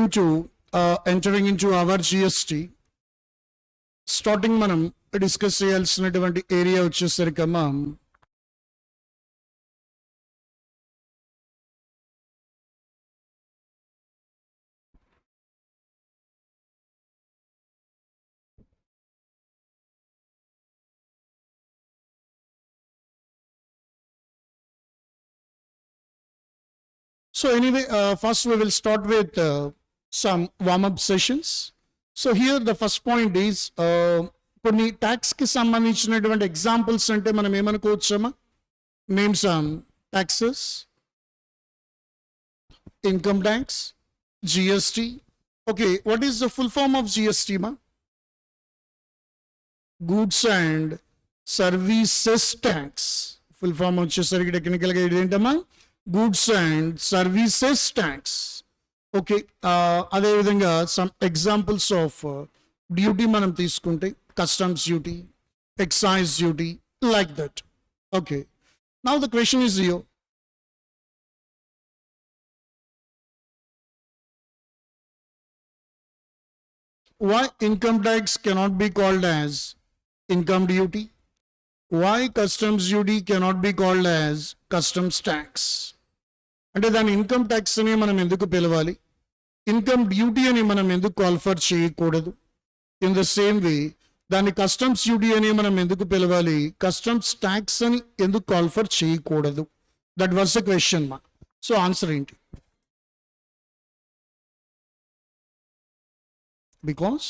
into entering into our GST, starting మనం discuss చేయాల్సినటువంటి area వచ్చేసరికమ్మా So anyway, first we will start with some warm-up sessions. So here the first point is కొన్ని tax కి సంబంధించినటువంటి examples అంటే మనం ఏమనుకోవచ్చమ్మా? Name some taxes, income tax, GST. Okay, what is the full form of GST, ma? Goods and Services Tax. Full form వచ్చేసరికి technical గా ఏంటమ్మా? Goods and Services Tax. Okay, అదేవిధంగా some examples of duty మనం తీసుకుంటే customs duty, excise duty, like that. Okay, now the question is here. Why income tax cannot be called as income duty? Why customs duty cannot be called as customs tax? అంటే దాని income tax అని మనం ఎందుకు పిలవాలి, income duty అని మనం ఎందుకు call for చేయకూడదు? ఇన్ ద సేమ్ వే దాన్ని కస్టమ్స్ డ్యూటీ అని మనం ఎందుకు పిలవాలి, కస్టమ్స్ ట్యాక్స్ అని ఎందుకు కాల్ఫర్ చేయకూడదు? దట్ వాస్ ద క్వశ్చన్ మా. సో ఆన్సర్ ఏంటి? Because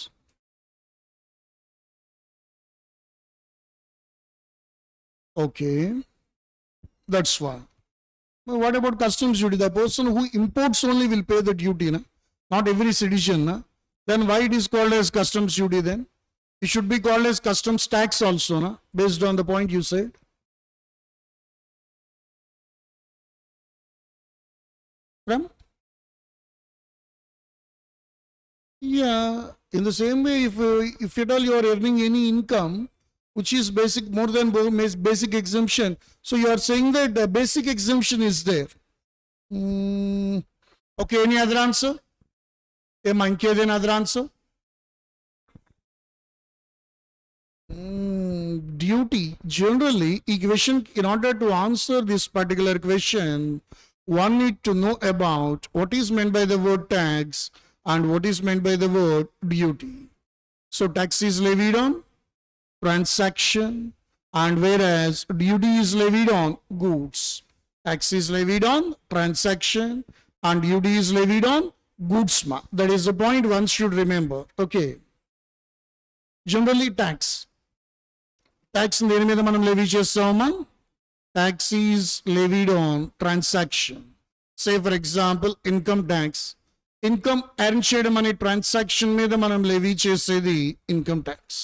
okay, that's why. But what about customs duty? The person who imports only will pay the duty, na? Not every citizen. Na? Then why it is called as customs duty then? It should be called as customs tax also, na? Based on the point you said. From? Yeah, in the same way, if at all you are earning any income which is basic, more than basic exemption, so you are saying that the basic exemption is there. Okay, any other answer? Any other answer? Duty. Generally, equation, in order to answer this particular question, one need to know about what is meant by the word tax and what is meant by the word duty. So tax is levied on transaction, and whereas duty is levied on goods. Tax is levied on transaction and duty is levied on goods. That is the point one should remember. Okay. Generally tax దేని మీద మనం levy చేస్తామా? Tax is levied on transaction. Say for example income tax. Income earn చేయడం అనే transaction మీద మనం levy చేసేది income tax.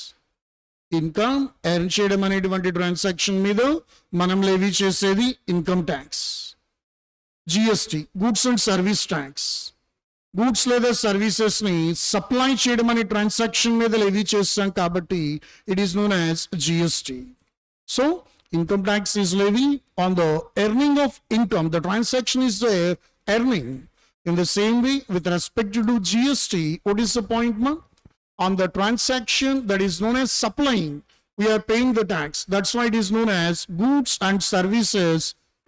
Income earn చేయడం అనేటువంటి ట్రాన్సాక్షన్ మీద మనం లెవీ చేసేది income tax. GST, goods and service tax. Goods లేదా సర్వీసెస్ ని సప్లై చేయడం అనే ట్రాన్సాక్షన్ మీద లెవీ చేస్తాం కాబట్టి it is known as GST. So income tax is levy on the earning of income. The transaction is the earning. In the same way, with respect to GST, what is the point, ma? On the transaction that is known as supplying, we are paying the tax. That's why it is known as goods and services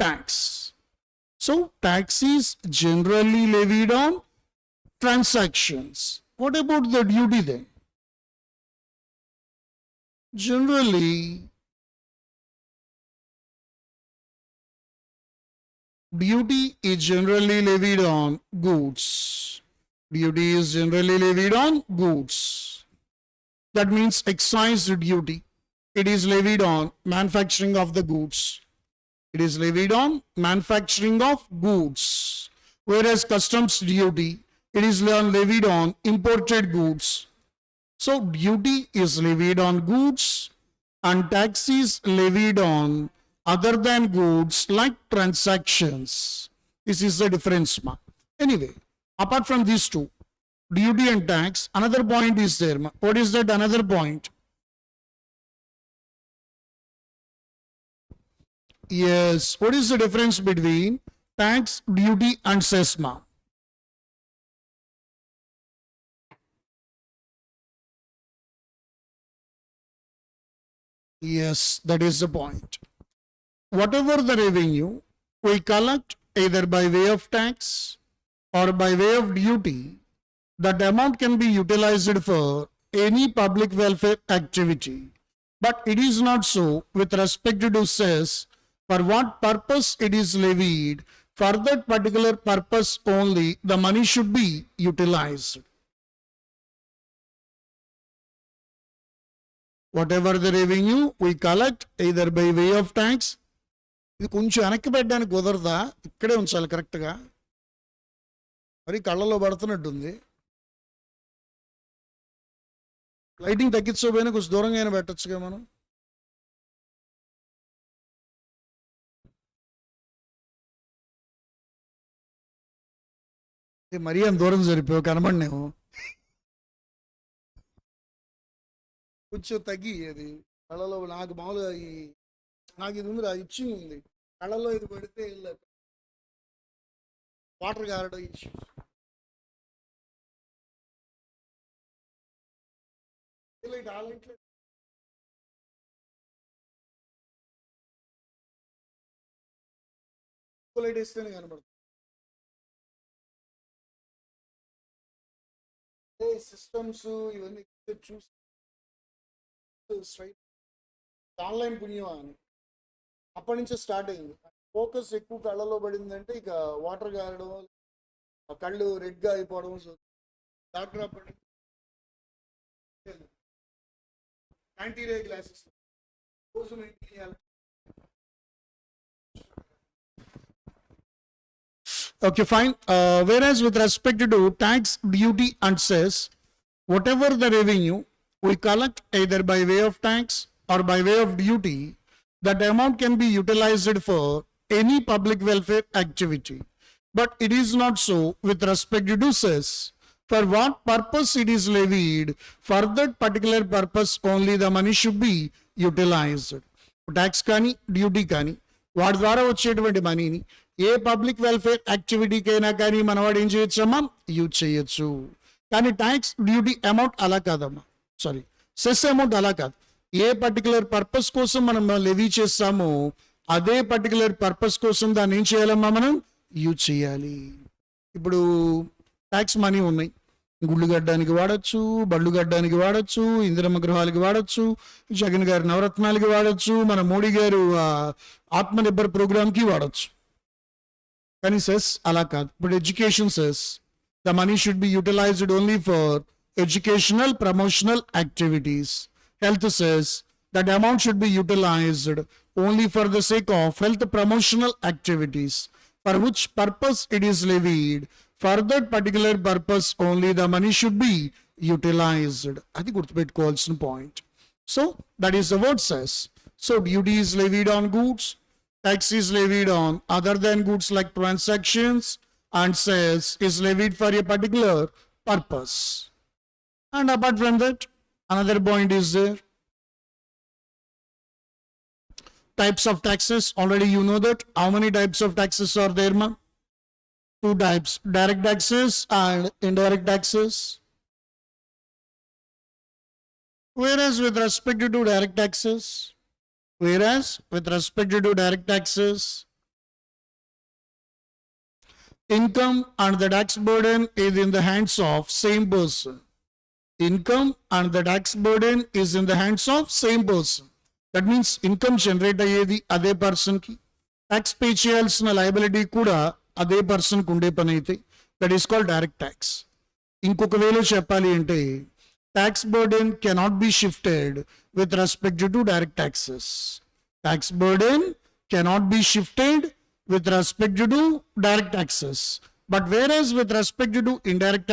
tax. So, tax is generally levied on transactions. What about the duty then? Generally, duty is generally levied on goods. Duty is generally levied on goods. That means excise duty. It is levied on manufacturing of the goods. It is levied on manufacturing of goods. Whereas customs duty, it is levied on imported goods. So duty is levied on goods and tax is levied on other than goods like transactions. This is the difference, ma. Anyway, apart from these two, duty and tax, another point is there, ma. What is that another point? Yes, what is the difference between tax, duty and cess, ma? Yes, that is the point. Whatever the revenue we collect either by way of tax or by way of duty, that amount can be utilized for any public welfare activity. But it is not so with respect to cess, for what purpose it is levied, for that particular purpose only the money should be utilized. Whatever the revenue we collect either by way of tax, ఇది కొంచెం వెనక్కి పెట్టడానికి కుదరదా? ఇక్కడే ఉంచాలి కరెక్ట్గా. మరి కళ్ళలో పడుతున్నట్టుంది. లైటింగ్ తగ్గించకపోయినా కొంచెం దూరంగా అయినా పెట్టచ్చుగా మనం. మరీ అంత దూరం సరిపోయావు కనబడినేమో. కొంచెం తగ్గి అది కళ్ళలో నాకు మామూలుగా నాకు ఇది ఉంది, ఇచ్చింగ్ ఉంది కళ్ళలో, ఇది పడితే వాటర్ గారడం ఇష్యూ. లైట్ వేస్తేనే కనబడుతుంది. సిస్టమ్స్ ఇవన్నీ చూసి ఆన్లైన్ పుణ్యం అని అప్పటి నుంచే స్టార్ట్ అయింది. ఫోకస్ ఎక్కువ కళ్ళలో పడిందంటే ఇక వాటర్ గారడం, కళ్ళు రెడ్గా అయిపోవడం. సో డాక్టర్ అప్పటి యాంటీరే గ్లాసెస్ కోసం ఏం చేయాలి? Okay, fine. Whereas with respect to tax, duty and cess, whatever the revenue we collect either by way of tax or by way of duty, that amount can be utilized for any public welfare activity. But it is not so with respect to cess. For what purpose it is levied, for that particular purpose only the money should be utilized. Tax kani, duty kani, వాటి ద్వారా వచ్చేటువంటి మనీని ఏ public welfare యాక్టివిటీకైనా కానీ మనవాడు ఏం చేయొచ్చమ్మా? Use చేయొచ్చు. కానీ tax duty amount అలా కాదమ్మా, సారీ సెస్ అమౌంట్ అలా కాదు. ఏ పర్టికులర్ పర్పస్ కోసం మనం లెవీ చేస్తామో అదే పర్టికులర్ పర్పస్ కోసం దాన్ని ఏం చేయాలమ్మా? మనం యూజ్ చేయాలి. ఇప్పుడు ట్యాక్స్ మనీ ఉన్నాయి, గుళ్ళు కట్టడానికి వాడచ్చు, బళ్ళు కట్టడానికి వాడచ్చు, ఇందిరమ్మ గృహాలకి వాడచ్చు, జగన్ గారి నవరత్నాలకి వాడచ్చు, మన మోడీ గారు ఆత్మనిర్భర్ ప్రోగ్రామ్కి వాడచ్చు. కానీ సెస్ అలా కాదు. ఇప్పుడు education cess the money should be utilised only for educational promotional activities. Health cess that amount should be utilised only for the sake of health promotional activities. For which purpose it is levied, for that particular purpose only the money should be utilized. అది గుర్తుపెట్టుకోవాల్సిన point. So that is the word says. So duty is levied on goods, tax is levied on other than goods like transactions, and cess is levied for a particular purpose. And apart from that, another point is there. Types of taxes, already you know that. How many types of taxes are there, ma'am? Two types, direct taxes and indirect taxes. Whereas with respect to direct taxes, income and the tax burden is in the hands of same person. Income and the tax burden is in the hands of same person. That means income generate అయ్యేది అదే పర్సన్కి, tax pay చేయాల్సిన liability కూడా అదే పర్సన్కి ఉండే పని అయితే that is called direct tax. ఇంకొక వేలో చెప్పాలి అంటే tax burden cannot be shifted with respect to direct taxes. Tax burden cannot be shifted with respect to direct taxes. But whereas with respect to indirect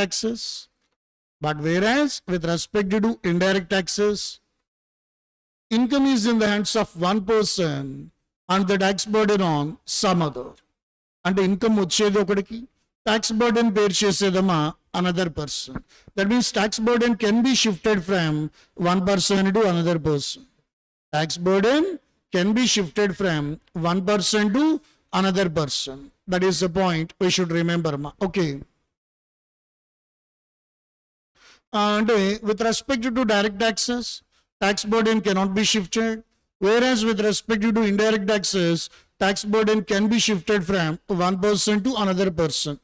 taxes, income is in the hands of one person and the tax burden on some other. అంటే income వచ్చేది ఒకటికి, tax burden bear చేసేదమ్మా another person. That means tax burden can be shifted from one person to another person. Tax burden can be shifted from one person to another person. That is the point we should remember మా. Okay, అంటే with respect to direct taxes tax burden cannot be shifted. Whereas with respect to indirect taxes, tax burden can be shifted from one person to another person.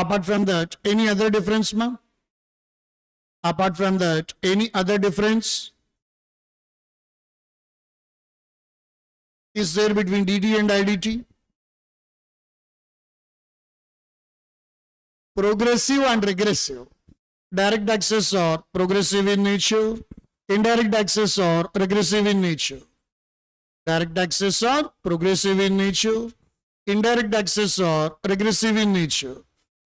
Apart from that, any other difference, ma'am? Apart from that, any other difference is there between DT and IDT? Progressive and regressive. Direct taxes are progressive in nature. Indirect taxes are regressive in nature. Direct taxes are progressive in nature. Indirect taxes are regressive in nature.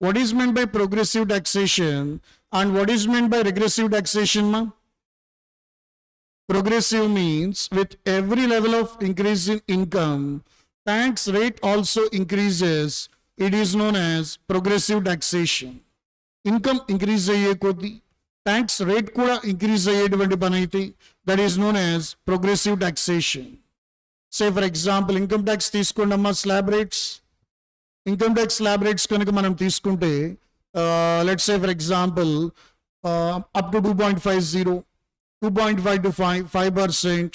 What is meant by progressive taxation and what is meant by regressive taxation, ma'am? Progressive means with every level of increase in income, tax rate also increases. It is known as progressive taxation. Income increase అయ్యే కొద్ది tax rate కూడా increase అయ్యేటువంటి పని అయితే that is known as progressive taxation. Say for example income tax తీసుకోండి అమ్మా, slab rates. Income tax slab rates కనుక మనం తీసుకుంటే let's say for example up to 2.50, 2.5 to 5, 5%,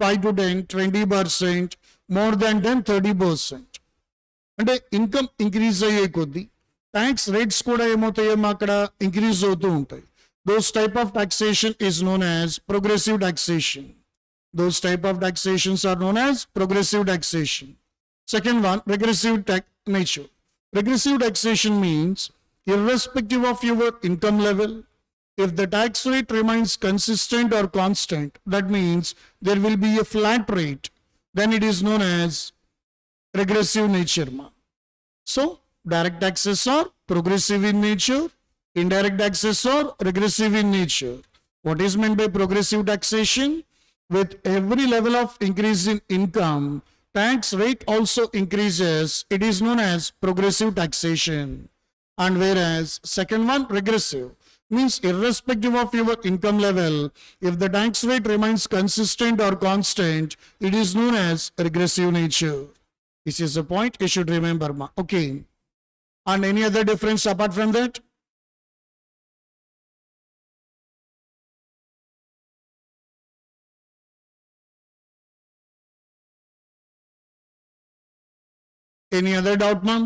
5 to 10, 20%, more than 10, 30%. అంటే ఇన్కమ్ ఇంక్రీజ్ అయ్యే కొద్ది ట్యాక్స్ రేట్స్ కూడా ఏమవుతాయేమో అక్కడ ఇంక్రీజ్ అవుతూ ఉంటాయి. Those type of taxation is known as progressive taxation. Those type of taxations are known as progressive taxation. Second one, regressive nature. Regressive taxation means irrespective of your income level, if the tax rate remains consistent or constant, that means there will be a flat rate, then it is known as regressive nature. So, direct taxes are progressive in nature, indirect taxes are regressive in nature. What is meant by progressive taxation? With every level of increase in income, tax rate also increases. It is known as progressive taxation. And whereas second one, regressive, means irrespective of your income level, if the tax rate remains consistent or constant, it is known as regressive nature. This is a point you should remember. Okay. And any other difference apart from that? Any other doubt, ma'am?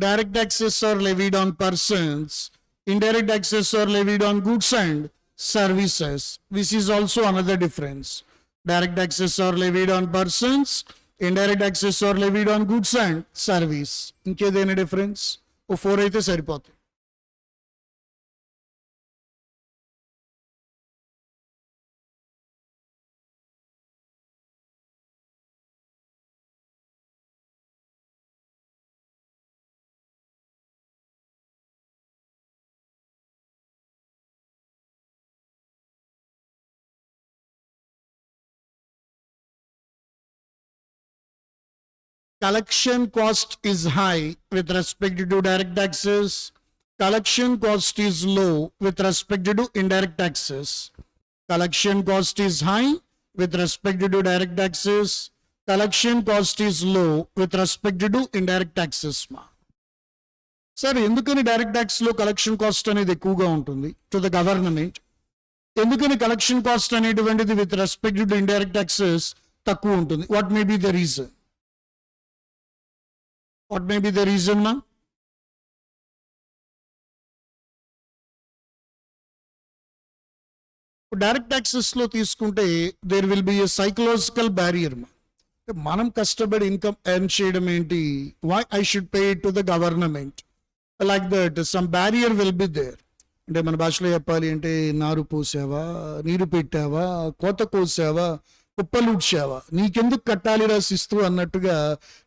Direct taxes are levied on persons. Indirect taxes are levied on goods and services. This is also another difference. Direct taxes are levied on persons. Indirect taxes are levied on goods and service. ఇంకేదైనా difference? ఓ 4 అయితే సరిపోతాయి. Collection cost is high with respect to direct taxes. Collection cost is low with respect to indirect taxes. Collection cost is high with respect to direct taxes. Collection cost is low with respect to indirect taxes. Sir ఎందుకని direct tax లో collection cost అనేది ఎక్కువగా ఉంటుంది to the government? ఎందుకని collection cost అనేటువంటిది with respect to indirect taxes తక్కువ ఉంటుంది? What may be the reason? What may be the reason, ma'am? Direct taxes లో తీసుకుంటే there will be a psychological barrier. మనం కష్టపడి ఇన్కమ్ ఎర్న్ చేయడం ఏంటి? Why I should pay to the government? Like that some barrier will be there. అంటే మన భాషలో చెప్పాలి అంటే నారు పోసావా, నీరు పెట్టావా, కోత కోసావా, కుప్పలుడ్చావా, నీకెందుకు కట్టాలి రాసిస్తూ అన్నట్టుగా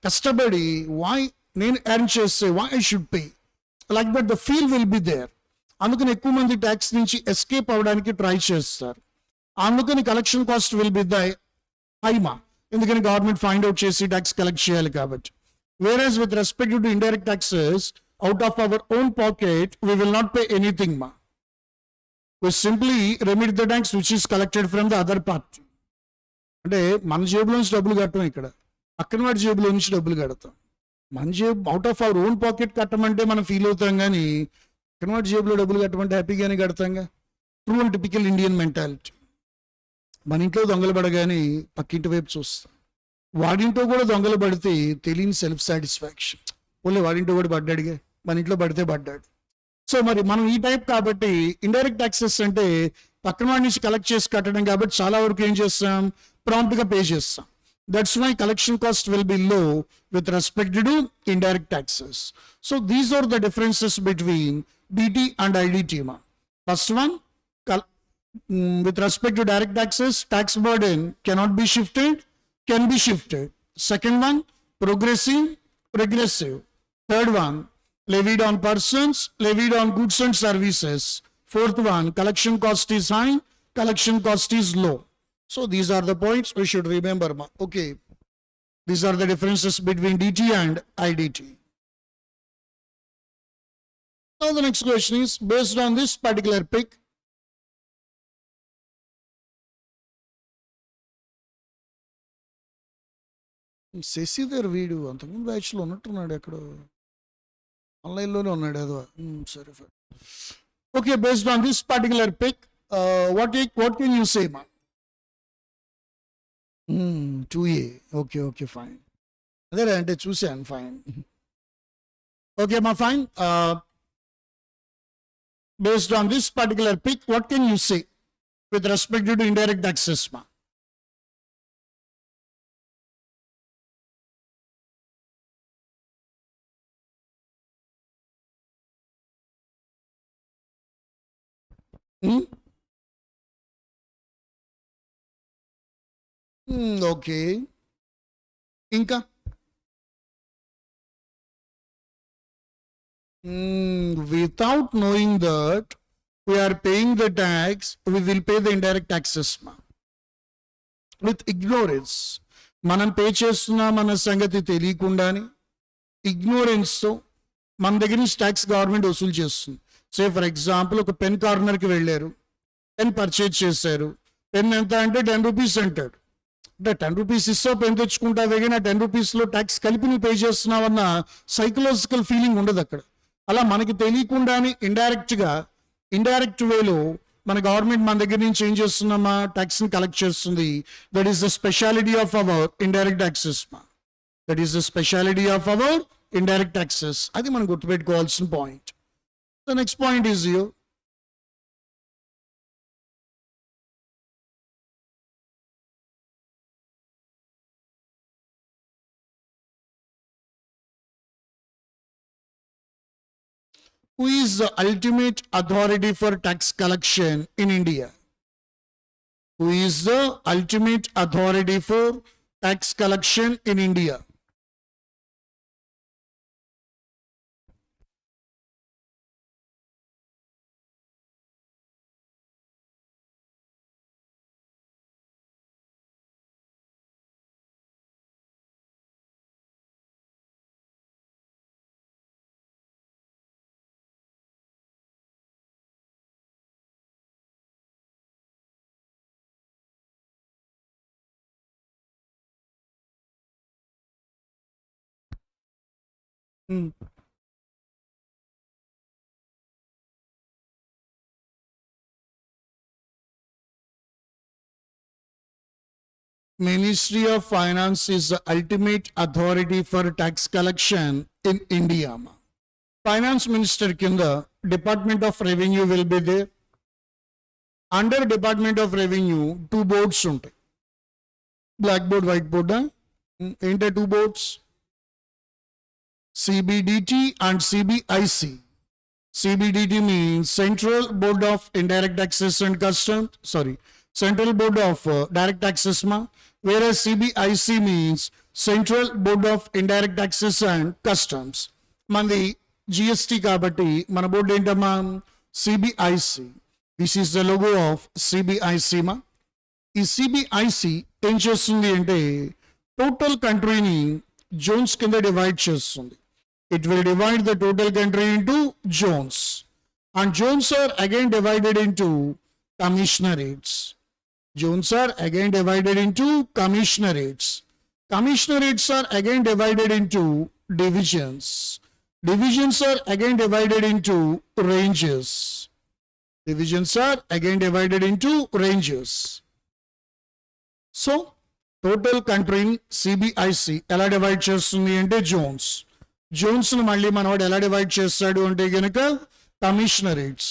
కష్టపడి వై నేను ఎర్న్ చేస్తే why I should pay, like that the feel will be there. అందుకని ఎక్కువ మంది ట్యాక్స్ నుంచి ఎస్కేప్ అవడానికి ట్రై చేస్తారు. అందుకని collection cost will be the Haima, ఎందుకని గవర్నమెంట్ ఫైండ్ అవుట్ చేసి ట్యాక్స్ కలెక్ట్ చేయాలి కాబట్టి. Whereas with respect to indirect taxes, out of our own pocket, we will not pay anything, ma. We simply remit the tax which is collected from the other party. అంటే మన జేబులో నుంచి డబ్బులు కట్టం, ఇక్కడ పక్కన వాడి జేబులో నుంచి డబ్బులు కడతాం. మన జేబు out of our own pocket కట్టమంటే మనం ఫీల్ అవుతాం, కానీ పక్కన వాడి జేబులో డబ్బులు కట్టమంటే హ్యాపీగానే కడతాంగా. True and typical Indian mentality. మన ఇంట్లో దొంగలు పడగానే పక్కింటి వైపు చూస్తాం. వాడింట్లో కూడా దొంగలు పడితే తెలియని సెల్ఫ్ సాటిస్ఫాక్షన్, ఓన్లీ వాడింట్లో కూడా పడ్డాడుగా, మన ఇంట్లో పడితే పడ్డాడు. సో మరి మనం ఈ టైప్ కాబట్టి ఇండైరెక్ట్ ట్యాక్సెస్ అంటే పక్కన వాడి నుంచి కలెక్ట్ చేసి కట్టడం కాబట్టి చాలా వరకు ఏం చేస్తాం, ప్రాంప్ట్ గా పే చేస్తాం. That's why collection cost will be low with respect to indirect taxes. So these are the differences between DT and IDT. First one, with respect to direct taxes, tax burden cannot be shifted, can be shifted. Second one, progressive, regressive. Third one, levied on persons, levied on goods and services. Fourth one, collection cost is high, collection cost is low. So these are the points we should remember. Okay, these are the differences between DT and IDT. Now the next question is based on this particular pic. Sashidhar వీడు అంతకుముందు బ్యాచ్లో ఉన్నట్టున్నాడు, ఎక్కడ ఆన్లైన్లోనే ఉన్నాడు ఏదో. సరే fine. Okay, based on this particular pic, what can you say మా? 2A. Okay okay fine. అదే అంటే చూశాను, ఫైన్. ఓకే మా fine. Based on this particular pic, what can you say with respect to indirect taxes మా? Okay, ఇంకా without knowing that we are paying the tax, we will pay the indirect taxes ma. With ignorance, మనం pay చేస్తున్నాం అన్న సంగతి తెలియకుండానే ఇగ్నోరెన్స్తో మన దగ్గర నుంచి ట్యాక్స్ గవర్నమెంట్ వసూలు చేస్తుంది. సే ఫర్ ఎగ్జాంపుల్, ఒక పెన్ కార్నర్కి వెళ్ళారు, పెన్ పర్చేజ్ చేశారు. పెన్ ఎంత అంటే 10 రూపీస్ అంటాడు. అంటే 10 రూపీస్ ఇస్తా పెన్ తెచ్చుకుంటావే, కానీ ఆ 10 రూపీస్లో ట్యాక్స్ కలిపి నువ్వు పే చేస్తున్నావన్న సైకలాజికల్ ఫీలింగ్ ఉండదు అక్కడ. అలా మనకి తెలియకుండానే ఇండైరెక్ట్ వేలో మన గవర్నమెంట్ మన దగ్గర నుంచి ఏం చేస్తున్నామా, ట్యాక్స్ని కలెక్ట్ చేస్తుంది. That is the speciality of our indirect taxes మా. That is the speciality of our indirect taxes. అది మనం గుర్తుపెట్టుకోవాల్సిన point. The next point is you who is the ultimate authority for tax collection in India? Who is the ultimate authority for tax collection in India? Ministry of Finance is the ultimate authority for tax collection in India. Finance Minister kinda Department of Revenue will be there. Under Department of Revenue, 2 boards ఉంటాయి. Blackboard, whiteboard. Enter 2 boards. CBDT and CBIC. CBDT means Central Board of Indirect Taxes and Customs. Central Board of Direct Taxes ma. Whereas CBIC means Central Board of Indirect Taxes and Customs. Mandi GST kabatti mana board entama CBIC. This is the logo of CBIC ma. ఈ CBIC ఏం చేస్తుంది అంటే total కంట్రీని Jones కింద divide చేస్తుంది. It will divide the total country into zones, and zones are again divided into commissionerates. Zones are again divided into commissionerates. Commissionerates are again divided into divisions. Divisions are again divided into ranges. Divisions are again divided into ranges. So, total country CBIC ఎలా divide చేస్తుంది అంటే Jones. జోన్స్ను మళ్ళీ మనవాడు ఎలా divide చేస్తాడు అంటే గనక commissionerates.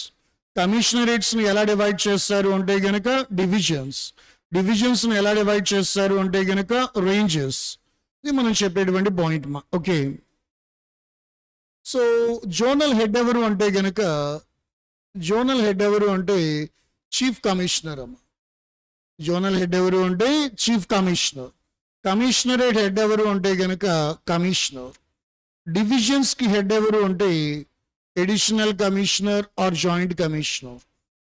కమిషనరేట్స్ని ఎలా డివైడ్ చేస్తారు అంటే గనక డివిజన్స్. డివిజన్స్ని ఎలా డివైడ్ చేస్తారు అంటే గనక రేంజెస్. ఇది మనం చెప్పేటువంటి పాయింట్ మా. ఓకే, సో జోనల్ హెడ్ ఎవరు అంటే గనక జోనల్ హెడ్ ఎవరు అంటే చీఫ్ కమిషనర్ అమ్మ. జోనల్ హెడ్ ఎవరు అంటే చీఫ్ కమిషనర్. కమిషనరేట్ హెడ్ ఎవరు అంటే గనక కమిషనర్. డివిజన్స్ కి హెడ్ ఎవరు అంటే additional commissioner or joint commissioner.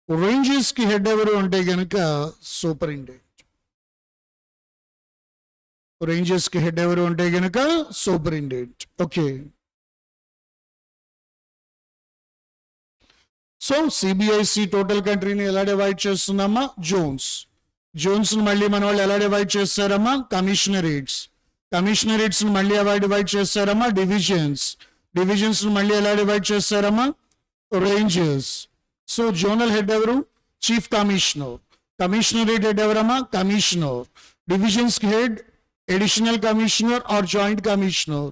Ranges కి హెడ్ ఎవరు అంటే గనక సూపరింటెండెంట్. రేంజెస్ కి హెడ్ ఎవరు అంటే గనక superintendent. Okay, so CBIC total కంట్రీని ఎలా డివైడ్ చేస్తుందమ్మా? జోన్స్. జోన్స్ మళ్ళీ మన వాళ్ళు ఎలా డివైడ్ చేస్తారమ్మా? కమిషనరేట్స్. కమిషనరేట్స్ మళ్ళీ ఎలా డివైడ్ చేస్తారమ్మా? డివిజన్స్. డివిజన్స్ మళ్ళీ ఎలా డివైడ్ చేస్తారమ్మా? రేంజెస్. సో జోనల్ హెడ్ ఎవరు? Chief commissioner. కమిషనరేట్ హెడ్ ఎవరమ్మా? కమిషనర్. డివిజన్స్ కి head additional commissioner or joint commissioner.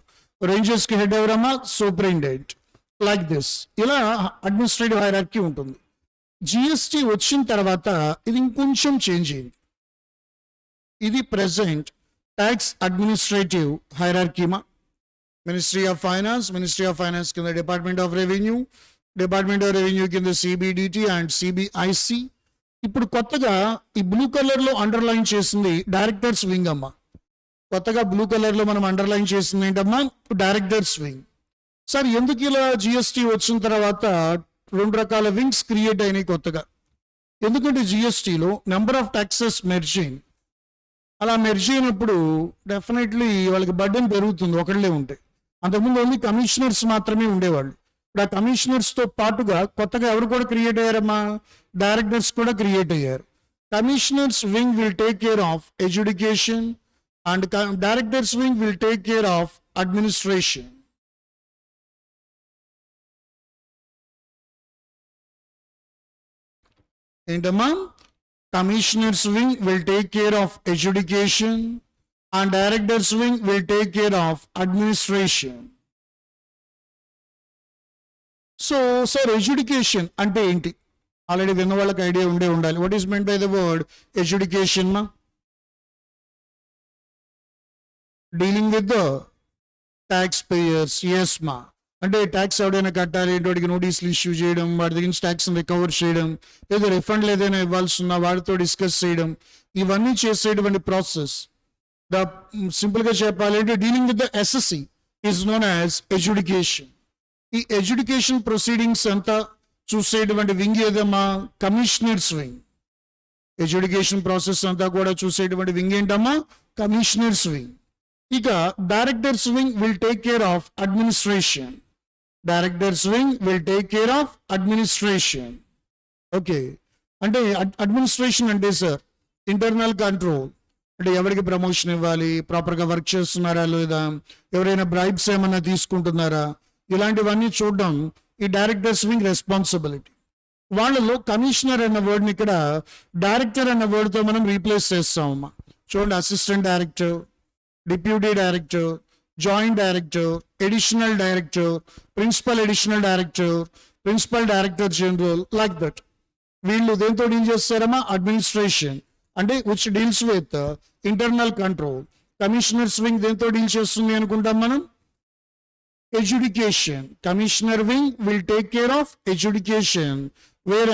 Ranges కి హెడ్ ఎవరమ్మా? సూపరింటెండెంట్. Like this. ఇలా అడ్మినిస్ట్రేటివ్ హైరార్కీ ఉంటుంది. జిఎస్టి వచ్చిన తర్వాత ఇది ఇంకొంచెం చేంజ్ అయింది. ఇది ప్రెసెంట్ ట్యాక్స్ అడ్మినిస్ట్రేటివ్ హైరార్కీమా. మినిస్ట్రీ ఆఫ్ ఫైనాన్స్ కింద department of revenue, department of revenue కింద సిబిడిటి అండ్ సిబిఐసి. ఇప్పుడు కొత్తగా ఈ బ్లూ కలర్ లో అండర్లైన్ చేసింది డైరెక్టర్స్ వింగ్ అమ్మా. కొత్తగా బ్లూ కలర్ లో మనం అండర్లైన్ చేసింది ఏంటమ్మా? Directors wing. సార్ ఎందుకు ఇలా జిఎస్టి వచ్చిన తర్వాత రెండు రకాల వింగ్స్ క్రియేట్ అయినాయి కొత్తగా? ఎందుకంటే జిఎస్టిలో నెంబర్ ఆఫ్ ట్యాక్సెస్ మెర్జ్ అయింది. అలా మెర్జ్ అయినప్పుడు డెఫినెట్లీ వాళ్ళకి బర్డెన్ పెరుగుతుంది ఒకళ్ళే ఉంటే. అంతకుముందు ఓన్లీ కమిషనర్స్ మాత్రమే ఉండేవాళ్ళు. ఇప్పుడు ఆ కమిషనర్స్ తో పాటుగా కొత్తగా ఎవరు కూడా క్రియేట్ అయ్యారమ్మా? డైరెక్టర్స్ కూడా క్రియేట్ అయ్యారు. Commissioners wing will take care of education and directors wing will take care of administration. ఏంటమ్మా? Commissioners wing will take care of education and directors wing will take care of administration. So sir education అంటే ఏంటి? Already విన్న వాళ్ళకి idea ఉండాలి. What is meant by the word education మా? Dealing with the tax payers. Yes మా. అంటే tax ఎవడైనా కట్టాలి, వాడికి నోటీసులు ఇష్యూ చేయడం, వాడి దగ్గర నుంచి ట్యాక్స్ రికవర్ చేయడం, లేదా రిఫండ్లు ఏదైనా ఇవ్వాల్సి ఉన్నా వాడితో డిస్కస్ చేయడం, ఇవన్నీ చేసేటువంటి ప్రాసెస్. ద సింపుల్ గా చెప్పాలంటే dealing with the SSC is known as education. ఈ ఎడ్యుకేషన్ ప్రొసీడింగ్స్ అంతా చూసేటువంటి వింగ్ ఏదమ్మా? Commissioners wing. ఎడ్యుకేషన్ ప్రాసెస్ అంతా కూడా చూసేటువంటి వింగ్ ఏంటమ్మా? Commissioners wing. ఇక directors wing will take care of administration. Directors wing will take care of administration. Okay, అంటే అడ్మినిస్ట్రేషన్ అంటే సార్ ఇంటర్నల్ కంట్రోల్. అంటే ఎవరికి ప్రమోషన్ ఇవ్వాలి, ప్రాపర్గా వర్క్ చేస్తున్నారా లేదా, ఎవరైనా బ్రైబ్స్ ఏమన్నా తీసుకుంటున్నారా, ఇలాంటివన్నీ చూడడం ఈ డైరెక్టర్స్ వింగ్ రెస్పాన్సిబిలిటీ. వాళ్ళలో కమిషనర్ అన్న వర్డ్ని ఇక్కడ డైరెక్టర్ అన్న వర్డ్తో మనం రీప్లేస్ చేస్తామమ్మా. చూడండి, assistant director, deputy director, joint director, additional director, principal additional director, principal director general, like that. వీళ్ళు దేంతో డీల్ చేస్తారమ్మా? అడ్మినిస్ట్రేషన్ అంటే which deals with internal control. Commissioners wing దేంతో డీల్ చేస్తుంది అనుకుంటాం మనం? Education. Commissioner wing will take care of education, where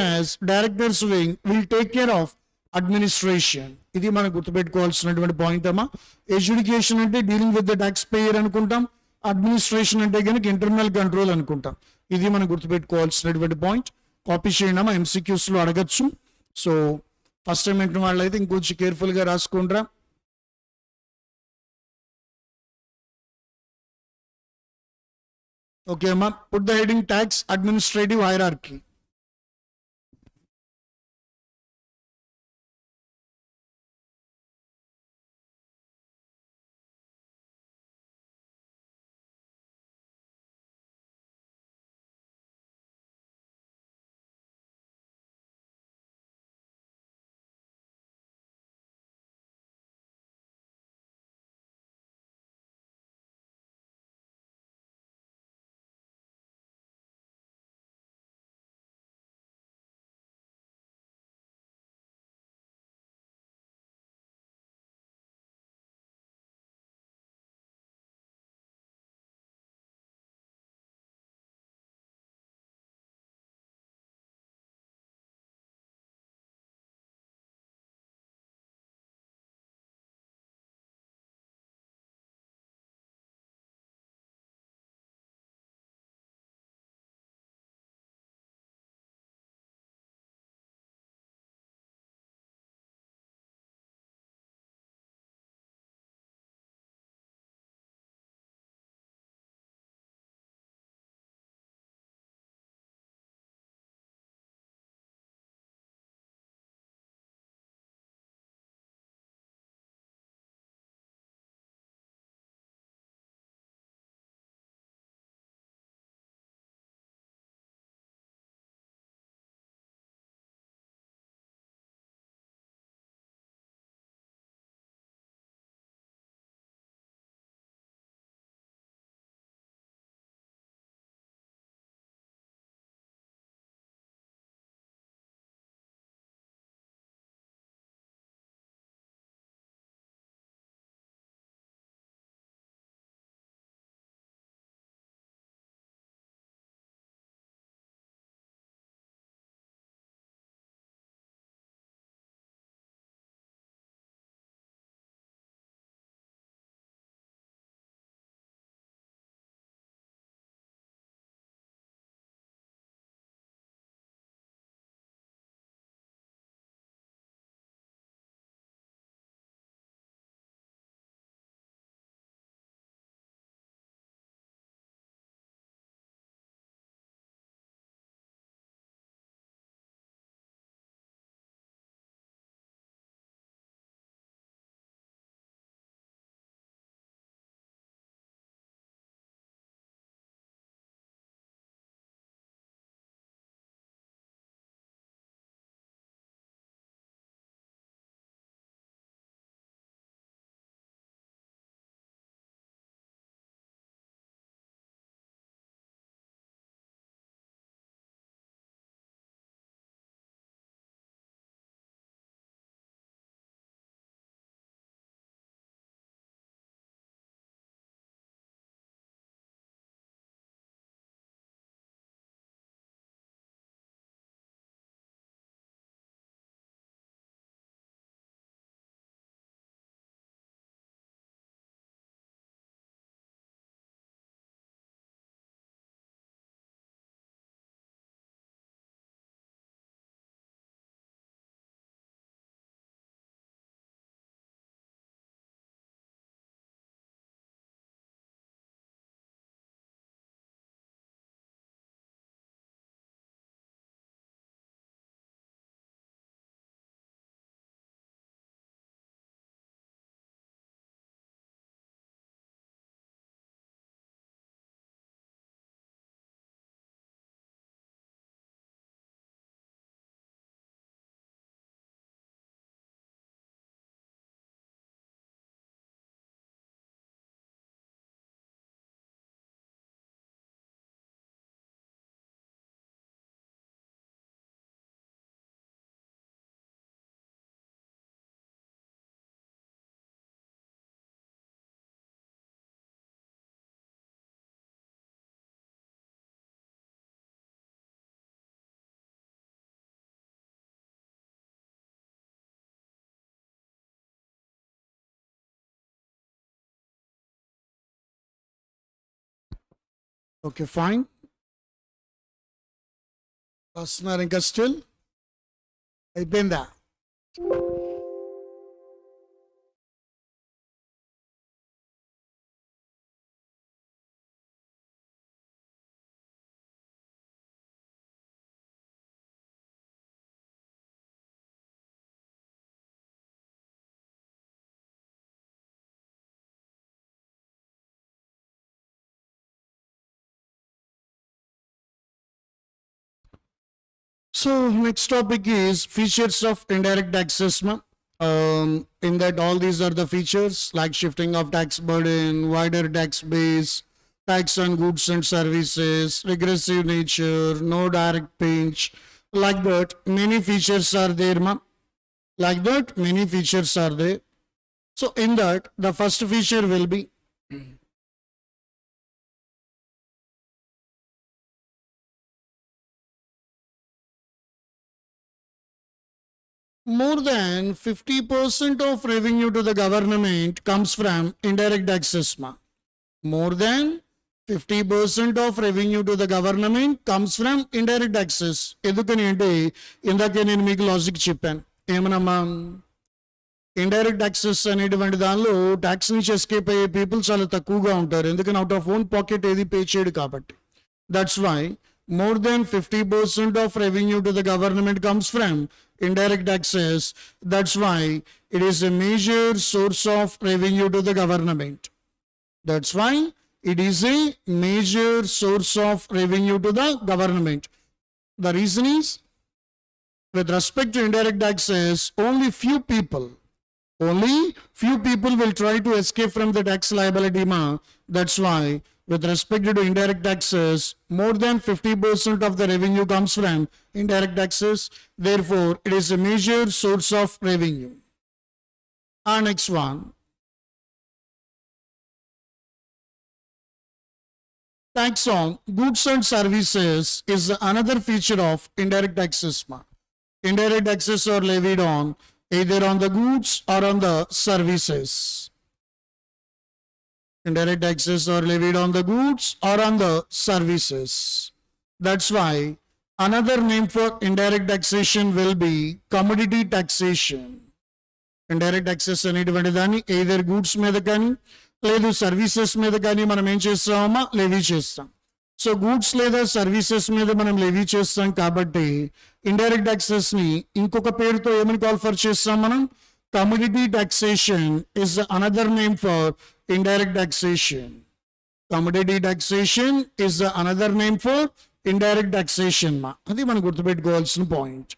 directors wing will take care of administration. ఇది మనం గుర్తుపెట్టుకోవాల్సినటువంటి పాయింట్ అమ్మా. ఎడ్యుకేషన్ అంటే dealing with the tax payer అనుకుంటాం. అడ్మినిస్ట్రేషన్ అంటే కనుక ఇంటర్నల్ కంట్రోల్ అనుకుంటాం. ఇది మనం గుర్తుపెట్టుకోవాల్సినటువంటి పాయింట్. కాపీ చేయండి అమ్మా, ఎంసీక్యూస్ లో అడగచ్చు. సో ఫస్ట్ టైం వింటున్న వాళ్ళు అయితే ఇంకొంచెం కేర్ఫుల్ గా రాసుకుంటారా. ఓకే అమ్మా, put the heading tax administrative hierarchy. Okay fine. వస్తున్నారు ఇంకా స్టిల్ అయిపోయిందా? So next topic is features of indirect taxes. In that all these are the features like shifting of tax burden, wider tax base, tax on goods and services, regressive nature, no direct pinch. Like that, many features are there, ma'am. Like that, many features are there. So in that, the first feature will be more than 50% of revenue to the government comes from indirect taxes. More than 50% of revenue to the government comes from indirect taxes. ఎందుకని అంటే ఇందాకే నేను మీకు logic చెప్పాను ఏమనమ్మా, indirect taxes అనేటువంటి దానిలో tax నుంచి escape అయ్యే పీపుల్ చాలా తక్కువగా ఉంటారు, ఎందుకని అవుట్ ఆఫ్ ఓన్ పాకెట్ ఏది పే చేయడు కాబట్టి. That's why more than 50% of revenue to the government comes from indirect taxes. That's why it is a major source of revenue to the government. That's why it is a major source of revenue to the government. The reason is, with respect to indirect taxes, only few people will try to escape from the tax liability. That's why with respect to indirect taxes, more than 50% of the revenue comes from indirect taxes. Therefore, it is a major source of revenue. Our next one. Tax on goods and services is another feature of indirect taxes. Indirect taxes are levied on either on the goods or on the services. Indirect taxes are levied on the goods or on the services. That's why another name for indirect taxation will be commodity taxation. Indirect taxes అనేటువంటి దాన్ని either goods మీద కానీ లేదు services మీద కానీ మనం ఏం చేస్తామా, లెవీ చేస్తాం. సో గూడ్స్ లేదా సర్వీసెస్ మీద మనం లెవీ చేస్తాం కాబట్టి ఇండైరెక్ట్ taxes ని ఇంకొక పేరుతో ఏమని కాల్ఫర్ చేస్తాం మనం, commodity taxation is another name for indirect taxation. Commodity taxation is another name for indirect taxation. అది మనం గుర్తుపెట్టుకోవాల్సిన point.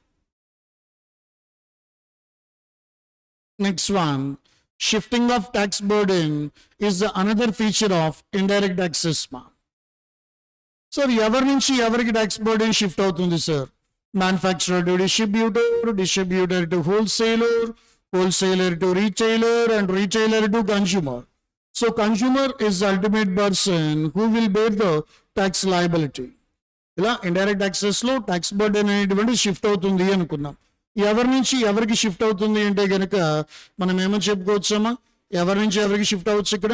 Next one, shifting of tax burden is another feature of indirect taxes. Sir ఎవరి నుంచి ఎవరికి tax burden shift అవుతుంది sir? Manufacturer to distributor, distributor to wholesaler, wholesaler to retailer, and retailer to consumer. So consumer is the ultimate person who will bear the tax liability. ఇలా indirect taxes లో tax burden అనేటువంటి shift అవుతుంది అనుకున్నాం. ఎవరి నుంచి ఎవరికి shift అవుతుంది అంటే కనుక మనం ఏమని చెప్పుకోవచ్చమ్మా, ఎవరి నుంచి ఎవరికి షిఫ్ట్ అవ్వచ్చు ఇక్కడ?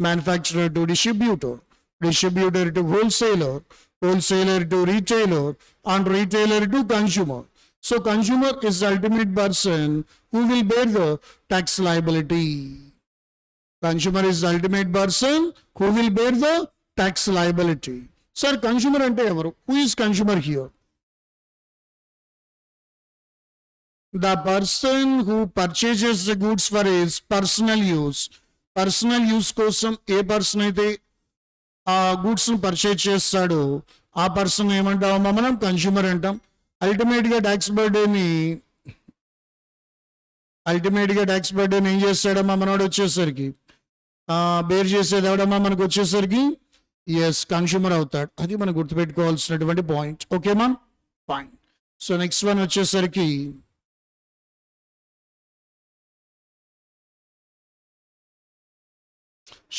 Manufacturer to distributor, distributor to wholesaler, wholesaler to retailer, and retailer to consumer. So consumer is the ultimate person who will bear the tax liability. Consumer is the ultimate person who will bear the tax liability. Sir, consumer ante evaru? Who is consumer here? The person who purchases the goods for his personal use. Personal use కోసం ఏ person అయితే ఆ goods ను purchase చేస్తాడో ఆ person ఏమంటామా మనం? Consumer అంటాం. Ultimate గా tax burden ఏం చేస్తాడమ్మా మనోడు వచ్చేసరికి? బేర్ చేసేది ఎవడమ్మా మనకు వచ్చేసరికి? ఎస్, కన్స్యూమర్ అవుతాడు. అది మనం గుర్తుపెట్టుకోవాల్సినటువంటి పాయింట్. ఓకేమా? ఫైన్. సో నెక్స్ట్ వన్ వచ్చేసరికి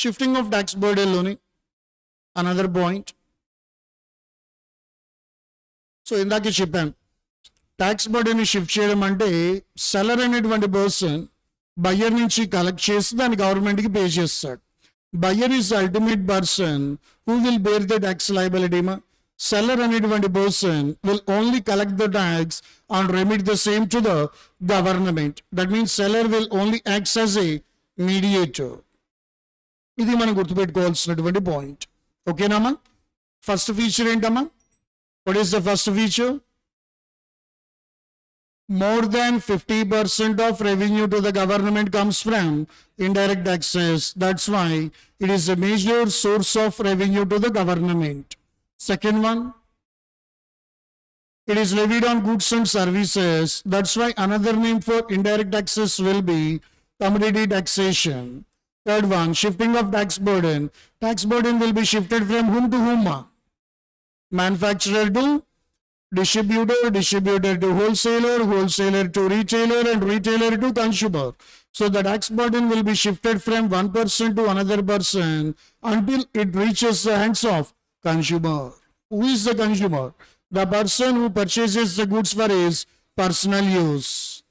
షిఫ్టింగ్ ఆఫ్ ట్యాక్స్ బర్డెన్ లోని అనదర్ పాయింట్. సో ఇందాకే చెప్పాను, ట్యాక్స్ బర్డెన్ షిఫ్ట్ చేయడం అంటే సెల్లర్ అనేటువంటి పర్సన్ బయ్యర్ నుంచి కలెక్ట్ చేసి దాన్ని గవర్నమెంట్కి పే చేస్తాడు. Buyer is the ultimate person who will bear the tax liability. Seller అనేటువంటి person will only collect the tax and remit the same to the government. That means seller will only act as a mediator. ఇది మనం గుర్తుపెట్టుకోవాల్సినటువంటి point. ఓకేనామా? First feature ఏంటమ్మా? What is the first feature? More than 50% of revenue to the government comes from indirect taxes. That's why it is a major source of revenue to the government. Second one, it is levied on goods and services. That's why another name for indirect taxes will be commodity taxation. Third one, shifting of tax burden. Tax burden will be shifted from whom to whom? Manufacturer to distributor, distributor to wholesaler, wholesaler to retailer, and retailer to consumer. So the tax burden will be shifted from one person to another person until it reaches the hands of consumer. Who is the consumer? The person who purchases the goods for his personal use.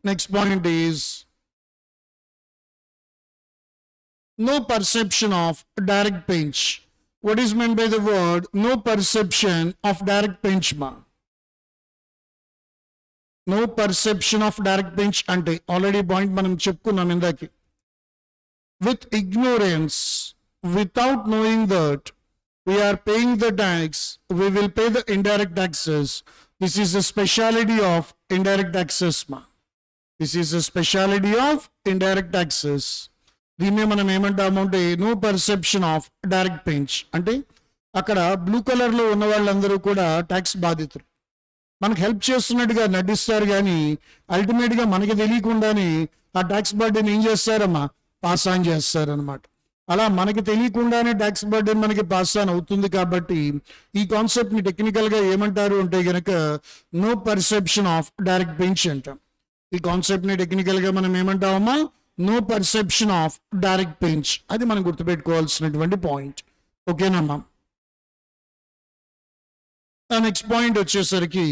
Next point is no perception of direct pinch. What is meant by the word no perception of direct pinch? No perception of direct pinch ante already point manam cheppunnam indaki. With ignorance, without knowing that we are paying the tax, we will pay the indirect taxes. This is a speciality of indirect taxes. This is a speciality of indirect taxes. దీన్నే మనం ఏమంటామంటే no perception of direct పెంచ్. అంటే అక్కడ blue కలర్లో ఉన్న వాళ్ళందరూ కూడా tax బాధితులు. మనకు హెల్ప్ చేస్తున్నట్టుగా నటిస్తారు, కానీ అల్టిమేట్గా మనకి తెలియకుండానే ఆ ట్యాక్స్ బర్డెన్ ఏం చేస్తారమ్మా? పాస్ ఆన్ చేస్తారనమాట. అలా మనకి తెలియకుండానే ట్యాక్స్ బర్డెన్ మనకి పాస్ ఆన్ అవుతుంది. కాబట్టి ఈ కాన్సెప్ట్ని టెక్నికల్గా ఏమంటారు అంటే కనుక నో పర్సెప్షన్ ఆఫ్ డైరెక్ట్ పెంచ్ అంటాం. ఈ కాన్సెప్ట్ని టెక్నికల్గా మనం ఏమంటామమ్మా? నో పర్సెప్షన్ ఆఫ్ డైరెక్ట్ పెంచ్. అది మనం గుర్తుపెట్టుకోవాల్సినటువంటి పాయింట్. ఓకేనమ్మా? నెక్స్ట్ పాయింట్ వచ్చేసరికి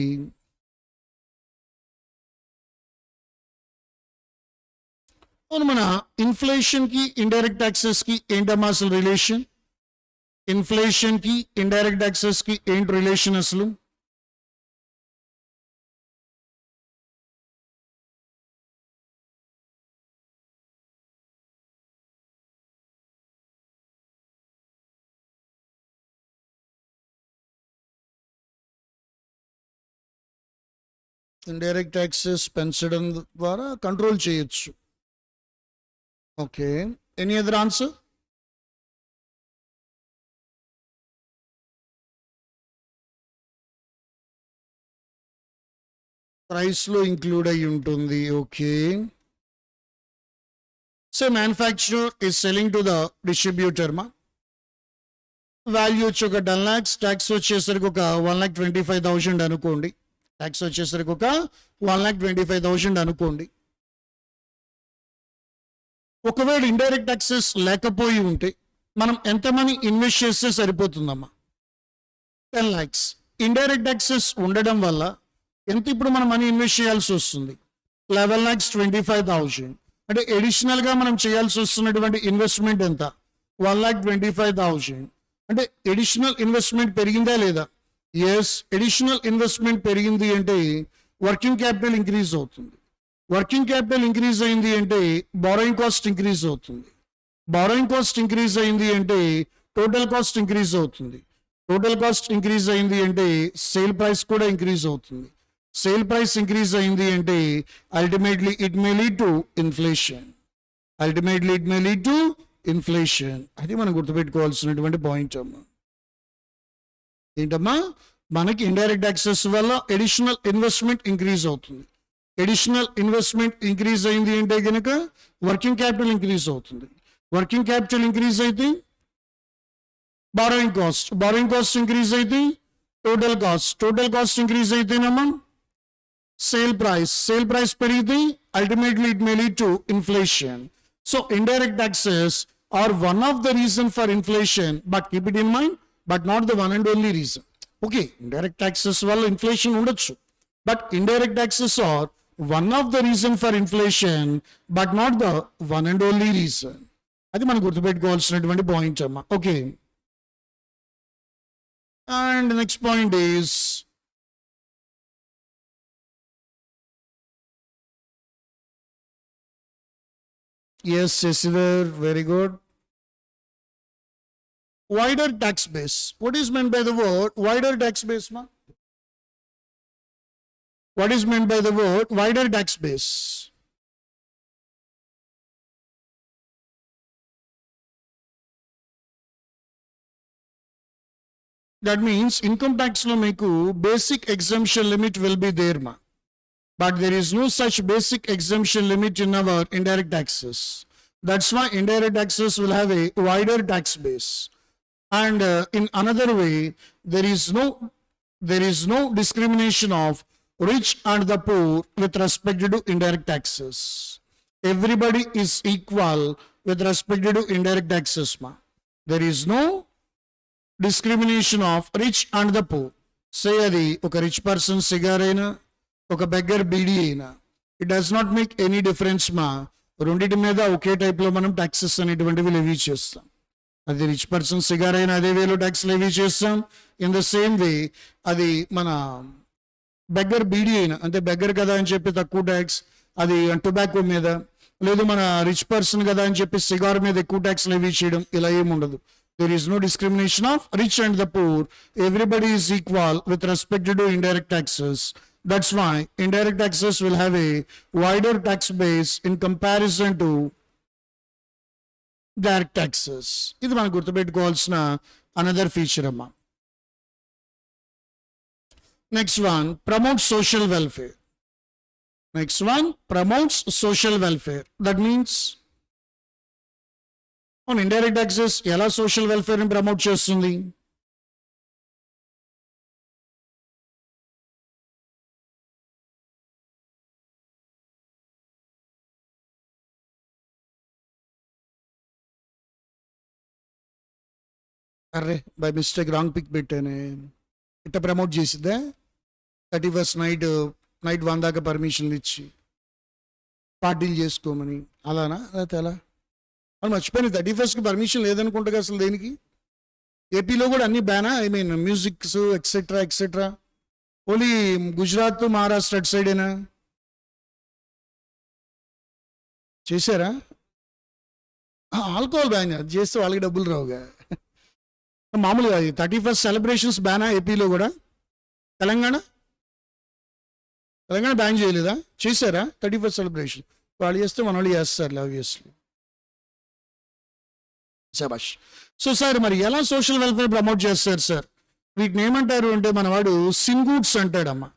మన ఇన్ఫ్లేషన్ కి ఇండైరెక్ట్ ట్యాక్సెస్ కి ఏంటమ్మా అసలు రిలేషన్? ఇన్ఫ్లేషన్ కి ఇండైరెక్ట్ ట్యాక్సెస్ కి ఏంటి రిలేషన్ అసలు? ఇండైరెక్ట్ ట్యాక్సెస్ పెంచడం ద్వారా కంట్రోల్ చేయొచ్చు. Okay, any other answer? ప్రైస్లో ఇంక్లూడ్ అయి ఉంటుంది. Okay, so manufacturer is selling to the distributor. Value వచ్చి ఒక 10 lakhs, ట్యాక్స్ వచ్చేసరికి ఒక 1,25,000 అనుకోండి. ట్యాక్స్ వచ్చేసరికి ఒక 1,25,000 అనుకోండి. ఒకవేళ ఇండైరెక్ట్ ట్యాక్సెస్ లేకపోయి ఉంటే మనం ఎంత మనీ ఇన్వెస్ట్ చేస్తే సరిపోతుందమ్మా? 10 lakhs. ఇండైరెక్ట్ ట్యాక్సెస్ ఉండడం వల్ల ఎంత ఇప్పుడు మనం మనీ ఇన్వెస్ట్ చేయాల్సి వస్తుంది? 11,25,000. అంటే ఎడిషనల్గా మనం చేయాల్సి వస్తున్నటువంటి ఇన్వెస్ట్మెంట్ ఎంత? 1,25,000. అంటే ఎడిషనల్ ఇన్వెస్ట్మెంట్ పెరిగిందా లేదా? ఎస్, ఎడిషనల్ ఇన్వెస్ట్మెంట్ పెరిగింది అంటే వర్కింగ్ క్యాపిటల్ ఇంక్రీజ్ అవుతుంది. వర్కింగ్ క్యాపిటల్ ఇంక్రీజ్ అయింది అంటే బారోయింగ్ కాస్ట్ ఇంక్రీజ్ అవుతుంది. బారోయింగ్ కాస్ట్ ఇంక్రీజ్ అయింది అంటే టోటల్ కాస్ట్ ఇంక్రీజ్ అవుతుంది. టోటల్ కాస్ట్ ఇంక్రీజ్ అయింది అంటే సేల్ ప్రైస్ కూడా ఇంక్రీజ్ అవుతుంది. సేల్ ప్రైస్ ఇంక్రీజ్ అయింది అంటే ultimately it may lead to inflation. Ultimately it may lead to inflation. అది మనం గుర్తుపెట్టుకోవాల్సినటువంటి పాయింట్ అమ్మా. ఏంటమ్మా? మనకి ఇండైరెక్ట్ ట్యాక్సెస్ వల్ల ఎడిషనల్ ఇన్వెస్ట్మెంట్ ఇంక్రీజ్ అవుతుంది. ఎడిషనల్ ఇన్వెస్ట్మెంట్ ఇంక్రీజ్ అయింది అంటే కనుక వర్కింగ్ క్యాపిటల్ ఇంక్రీజ్ అవుతుంది. వర్కింగ్ క్యాపిటల్ ఇంక్రీజ్ అయితే బారోయింగ్ కాస్ట్ ఇంక్రీజ్ అయితే టోటల్ కాస్ట్ ఇంక్రీజ్ అయితేనమ్మా సేల్ ప్రైస్ పెరిగితే ultimately it may lead to inflation. So indirect taxes are one of the reason for inflation, but keep it in mind, but not the one and only reason. Okay, indirect taxes వల్ల inflation ఉండొచ్చు, but indirect taxes are one of the reason for inflation, but not the one and only reason. అది మనం గుర్తుపెట్టుకోవాల్సినటువంటి point అమ్మా. Okay, and next point is yes, Shashidhar, very good. Wider tax base. What is meant by the word wider tax base, ma? What is meant by the word wider tax base? That means income tax lo meeku basic exemption limit will be there, ma. But there is no such basic exemption limit in our indirect taxes. That's why indirect taxes will have a wider tax base. And in another way, there is no discrimination of rich and the poor with respect to indirect taxes. Everybody is equal with respect to indirect taxes, ma. There is no discrimination of rich and the poor. Say adi oka rich person cigar aina, oka beggar bidi aina, it does not make any difference, ma. రెండింటి మీద ఒకే టైప్లో మనం taxes అనేటువంటివి levy చేస్తాం. అది rich person cigar అయినా అదే వేలో ట్యాక్స్ లెవీ చేస్తాం. ఇన్ ద సేమ్ వే అది మన బెగ్గర్ బీడీ అయినా, అంటే బెగ్గర్ కదా అని చెప్పి తక్కువ ట్యాక్స్ అది టొబాకో మీద, లేదు మన రిచ్ పర్సన్ కదా అని చెప్పి సిగార్ మీద ఎక్కువ ట్యాక్స్ లెవీ చేయడం, ఇలా ఏముండదు. There is no discrimination of rich and the poor. Everybody is equal with respect to indirect taxes. That's why indirect taxes will have a wider tax base in comparison to direct taxes. ఇది మనం గుర్తుపెట్టుకోవాల్సిన another feature అమ్మా. Next one, promote social welfare. Next one, promotes social welfare. That means on indirect taxes ఎలా social welfare ని promote చేస్తుంది? అరే by mistake wrong pick పెట్టానే. ఇట్లా promote చేసిద్దా? 31st night 1 దాకా పర్మిషన్లు ఇచ్చి పార్టీలు చేసుకోమని, అలానా? లేకపోతే ఎలా? వాళ్ళు మర్చిపోయిన 31st పర్మిషన్ లేదనుకుంటా అసలు దేనికి. ఏపీలో కూడా అన్ని బ్యానా, I mean musics etcetera etcetera. Only Gujarat Maharashtra అటు సైడేనా చేశారా? ఆల్కహాల్ బ్యాన్ చేస్తే వాళ్ళకి డబ్బులు రావుగా. మామూలుగా 31st సెలబ్రేషన్స్ బ్యానా ఏపీలో కూడా? తెలంగాణ బ్యాన్ చేయలేదా? చేశారా 31st సెలబ్రేషన్? వాళ్ళు చేస్తే మన వాళ్ళు చేస్తారు ఆబ్వియస్లీ. శబాష్. సో సార్ మరి ఎలా సోషల్ వెల్ఫేర్ ప్రమోట్ చేస్తారు సార్? వీటిని ఏమంటారు అంటే మనవాడు సింగూట్స్ అంటాడమ్మా.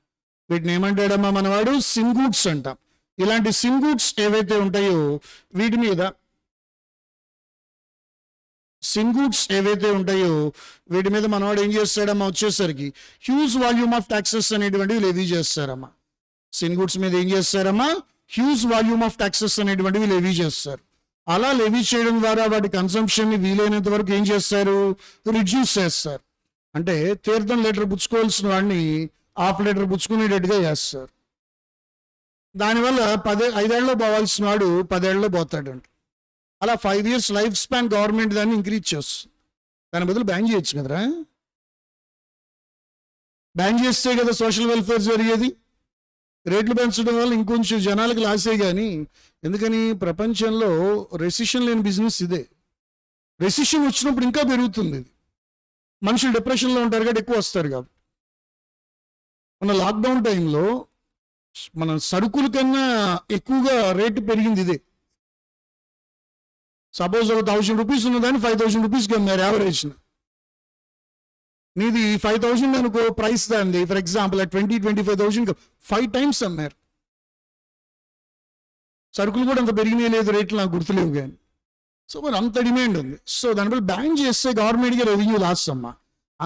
వీటిని ఏమంటాడమ్మా మనవాడు? సింగూట్స్ అంటాం. ఇలాంటి సింగూట్స్ ఏవైతే ఉంటాయో వీటి మీద మనవాడు ఏం చేస్తాడమ్మా, వచ్చేసరికి హ్యూజ్ వాల్యూమ్ ఆఫ్ ట్యాక్సెస్ అనేటువంటివి లెవీ చేస్తారమ్మా. సింగూట్స్ మీద ఏం చేస్తారమ్మా? హ్యూజ్ వాల్యూమ్ ఆఫ్ ట్యాక్సెస్ అనేటువంటివి లెవీ చేస్తారు. అలా లెవీ చేయడం ద్వారా వాటి కన్సంప్షన్ని వీలైనంత వరకు ఏం చేస్తారు? రిడ్యూస్ చేస్తారు. అంటే తీర్థం లీటర్ పుచ్చుకోవాల్సిన వాడిని 1/2 లీటర్ పుచ్చుకునేటట్టుగా చేస్తారు. దానివల్ల 5 ఏళ్ళలో పోవాల్సిన వాడు 10 ఏళ్ళలో పోతాడంట. అలా 5 years లైఫ్ స్పాన్ గవర్నమెంట్ దాన్ని ఇంక్రీజ్ చేస్తుంది. దాని బదులు బ్యాన్ చేయొచ్చు కదరా. బ్యాన్ చేస్తే కదా సోషల్ వెల్ఫేర్ జరిగేది. రేట్లు పెంచడం వల్ల ఇంకొంచెం జనాలకు లాసే. కానీ ఎందుకని? ప్రపంచంలో రెసిషన్ లేని బిజినెస్ ఇదే. రెసిషన్ వచ్చినప్పుడు ఇంకా పెరుగుతుంది ఇది. మనుషులు డిప్రెషన్లో ఉంటారు కాబట్టి ఎక్కువ వస్తారు. కాబట్టి మన లాక్డౌన్ టైంలో మన సరుకుల కన్నా ఎక్కువగా రేటు పెరిగింది ఇదే. సపోజ్ ఒక 1000 రూపీస్ ఉన్నదాన్ని 5000 రూపీస్కి అమ్మారు యావరేజ్. నీది 5000 అనుకో ప్రైస్ దాన్ని, ఫర్ ఎగ్జాంపుల్ 20-25,000 5 times అమ్మారు. సరుకులు కూడా అంత పెరిగినాయి లేదు, రేట్లు నాకు గుర్తులేవు కానీ. సో మరి అంత డిమాండ్ ఉంది. సో దానివల్ల బ్యాన్ చేస్తే గవర్నమెంట్కి రెవెన్యూ లాస్ అమ్మా.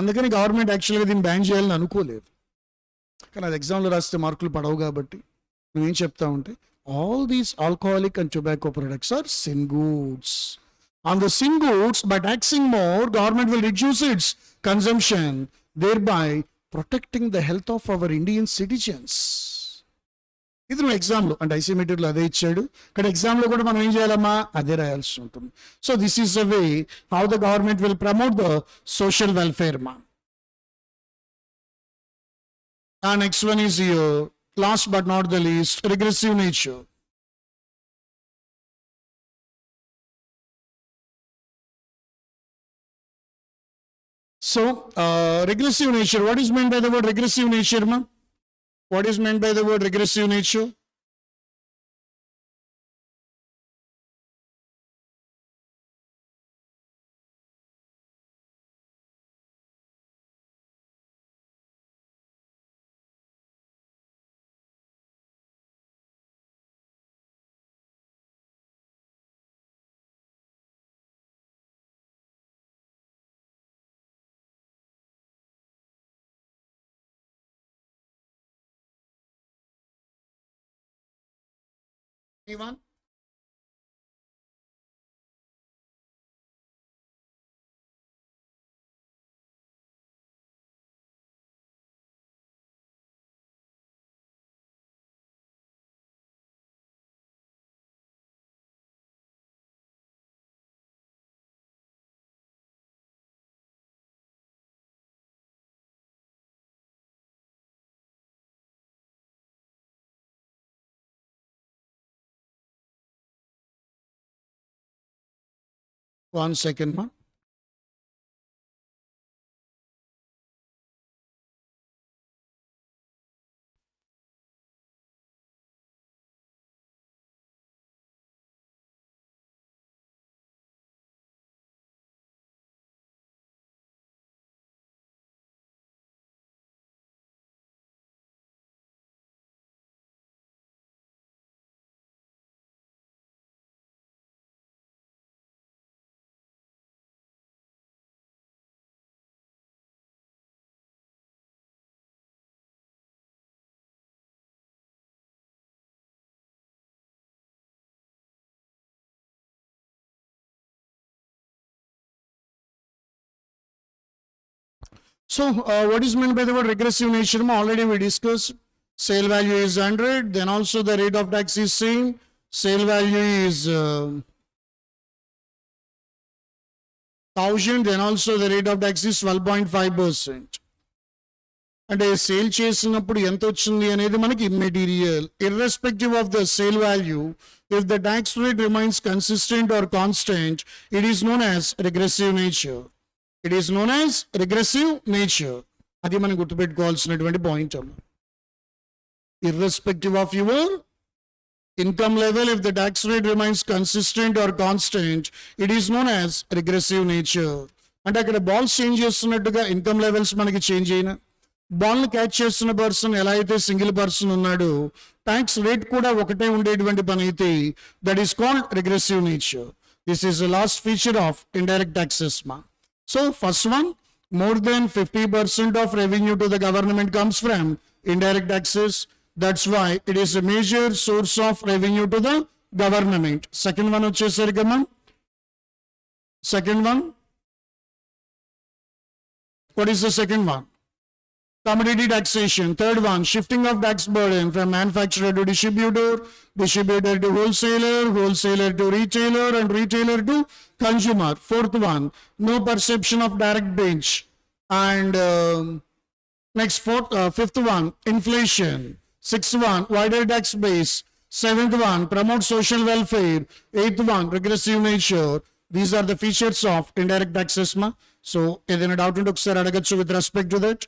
అందుకని గవర్నమెంట్ యాక్చువల్గా దీన్ని బ్యాన్ చేయాలని అనుకోలేదు. కానీ అది ఎగ్జామ్లో రాస్తే మార్కులు పడవు కాబట్టి నువ్వేం చెప్తా ఉంటే all these alcoholic and tobacco products are sin goods. On the sin goods, by taxing more, government will reduce its consumption, thereby protecting the health of our Indian citizens. ఇది నువ్వు ఎగ్జామ్లో అంటే ఐసీమెట్రిక్లో అదే ఇచ్చాడు, ఇక్కడ ఎగ్జామ్లో కూడా మనం ఏం చేయాలమ్మా అదే రాయాల్సి ఉంటుంది. So this is the way how the government will promote the social welfare మా. Next one is last but not the least, regressive nature. So, regressive nature, what is meant by the word regressive nature, ma'am? What is meant by the word regressive nature? Anyone? One second, ma'am. So, what is meant by the word regressive nature? Already we discussed. Sale value is 100. Then also the rate of tax is same. Sale value is 1000. Then also the rate of tax is 12.5%. అంటే sale చేసినప్పుడు ఎంత వచ్చింది అనేది మనకి immaterial. Irrespective of the sale value, if the tax rate remains consistent or constant, it is known as regressive nature. It is known as regressive nature. అది మనం గుర్తుపెట్టుకోవాల్సినటువంటి point అమ్మ. Irrespective of your income level, if the tax rate remains consistent or constant, it is known as regressive nature. అంటే అక్కడ balls change చేస్తున్నట్టుగా income levels మనకి change అయినా, బాల్ని క్యాచ్ చేస్తున్న పర్సన్ ఎలా అయితే సింగిల్ పర్సన్ ఉన్నాడు, ట్యాక్స్ రేట్ కూడా ఒకటే ఉండేటువంటి పని అయితే, that is called regressive nature. This is the last feature of indirect taxes మా. So first one, more than 50% of revenue to the government comes from indirect taxes. That's why it is a major source of revenue to the government. Second one వచ్చేసరికి మనం, second one, what is the second one? Commodity taxation. Third one, shifting of tax burden from manufacturer to distributor, distributor to wholesaler, wholesaler to retailer, and retailer to consumer. Fourth one, no perception of direct bench. And next, fifth one, inflation. Sixth one, wider tax base. Seventh one, promote social welfare. Eighth one, regressive nature. These are the features of indirect taxes ma. So, ఏదైనా doubt ఉంటే ఒకసారి అడగచ్చు with respect to that.